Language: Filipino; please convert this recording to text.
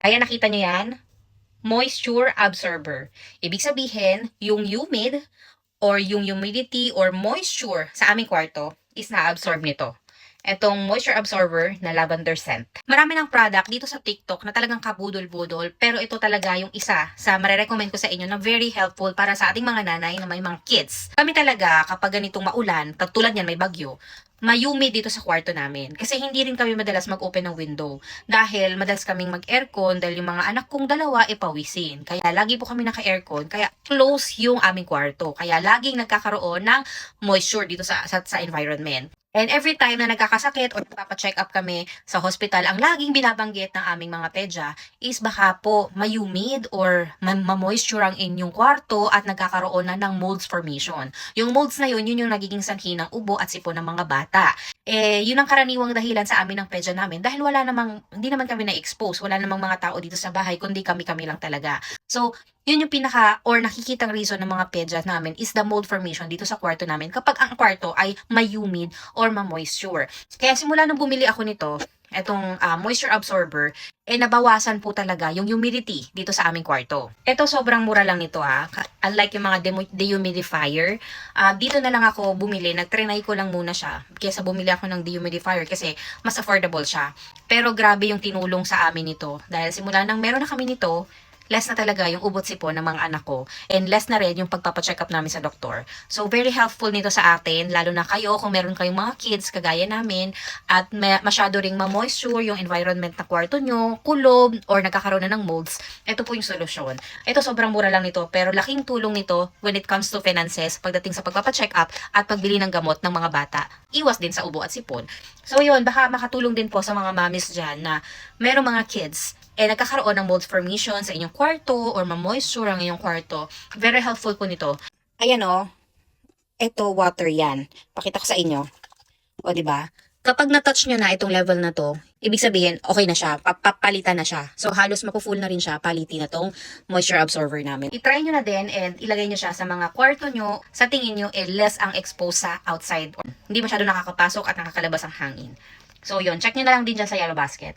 Kaya nakita nyo yan? Moisture absorber. Ibig sabihin, yung humid or yung humidity or moisture sa aming kwarto is na-absorb nito. Etong moisture absorber na lavender scent. Marami ng product dito sa TikTok na talagang kabudol-budol, pero ito talaga yung isa sa marerecommend ko sa inyo na very helpful para sa ating mga nanay na may mga kids. Kami talaga kapag ganitong maulan, katulad yan may bagyo, mayumi dito sa kwarto namin. Kasi hindi rin kami madalas mag-open ng window. Dahil madalas kaming mag-aircon dahil yung mga anak kong dalawa pawisin. Kaya lagi po kami naka-aircon. Kaya close yung aming kwarto. Kaya laging nagkakaroon ng moisture dito sa environment. And every time na nagkakasakit or nagpapacheck up kami sa hospital, ang laging binabanggit ng aming mga pedya is baka po may-humid or ma-moisture ang inyong kwarto at nagkakaroon na ng molds formation. Yung molds na yun yung nagiging sanhi ng ubo at sipon ng mga bata. Yun ang karaniwang dahilan sa amin ng pedya namin dahil hindi naman kami na-expose, wala namang mga tao dito sa bahay, kundi kami lang talaga. So, yun yung nakikitang reason ng mga pedya namin is the mold formation dito sa kwarto namin kapag ang kwarto ay may humid or ma-moisture. Kaya simula nung bumili ako nito, etong moisture absorber, nabawasan po talaga yung humidity dito sa aming kwarto. Ito sobrang mura lang nito Unlike yung mga dehumidifier, dito na lang ako bumili, nagtrinay ko lang muna siya kaysa bumili ako ng dehumidifier kasi mas affordable siya. Pero grabe yung tinulong sa amin nito dahil simula nang meron na kami nito, less na talaga yung ubot sipon ng mga anak ko and less na rin yung pagpapacheck up namin sa doktor. So, very helpful nito sa atin, lalo na kayo kung meron kayong mga kids kagaya namin at masyado ring ma-moisture yung environment na kwarto nyo, kulob, or nagkakaroon na ng molds. Ito po yung solusyon. Ito sobrang mura lang nito pero laking tulong nito when it comes to finances pagdating sa pagpapacheck up at pagbili ng gamot ng mga bata. Iwas din sa ubo at sipon. So, yun, baka makatulong din po sa mga mommies dyan na merong mga kids nagkakaroon ng mold formation sa inyong kwarto or ma-moisture ang inyong kwarto. Very helpful po nito. Ayan ito water yan. Pakita ko sa inyo. O, di ba? Kapag na-touch nyo na itong level na to, ibig sabihin, okay na siya. Papalitan na siya. So, halos mapu-full na rin siya. Palitin na tong moisture absorber namin. I-try nyo na din and ilagay nyo siya sa mga kwarto nyo. Sa tingin nyo, less ang expose sa outside. Hindi masyado nakakapasok at nakakalabas ang hangin. So, yun. Check nyo na lang din dyan sa yellow basket.